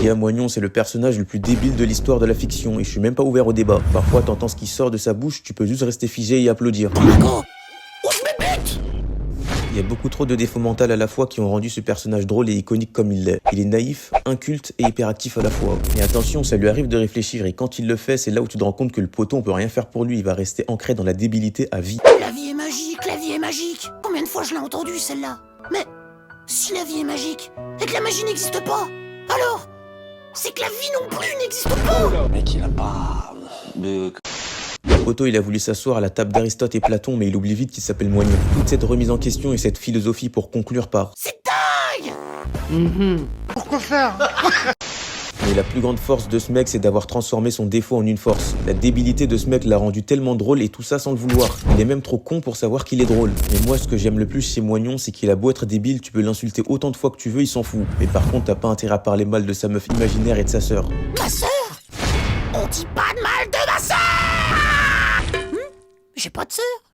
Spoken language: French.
gars, Moignon, c'est le personnage le plus débile de l'histoire de la fiction et je suis même pas ouvert au débat. Parfois, t'entends ce qui sort de sa bouche, tu peux juste rester figé et applaudir. Il y a beaucoup trop de défauts mentaux à la fois qui ont rendu ce personnage drôle et iconique comme il l'est. Il est naïf, inculte et hyperactif à la fois. Et attention, ça lui arrive de réfléchir et quand il le fait, c'est là où tu te rends compte que le poteau, on peut rien faire pour lui, il va rester ancré dans la débilité à vie. La vie est magique, la vie est magique. Combien de fois je l'ai entendu celle-là? Mais si la vie est magique et que la magie n'existe pas, alors c'est que la vie non plus n'existe pas. Mec, il a pas de... Le poteau, il a voulu s'asseoir à la table d'Aristote et Platon, mais il oublie vite qu'il s'appelle Moignon. Toute cette remise en question et cette philosophie pour conclure par C'est dingue. Pourquoi faire? Mais la plus grande force de ce mec, c'est d'avoir transformé son défaut en une force. La débilité de ce mec l'a rendu tellement drôle et tout ça sans le vouloir. Il est même trop con pour savoir qu'il est drôle. Mais moi, ce que j'aime le plus chez Moignon, c'est qu'il a beau être débile, tu peux l'insulter autant de fois que tu veux, il s'en fout. Mais par contre, t'as pas intérêt à parler mal de sa meuf imaginaire et de sa sœur. Ma sœur? On dit pas de mal de ma sœur. J'ai pas de sœur.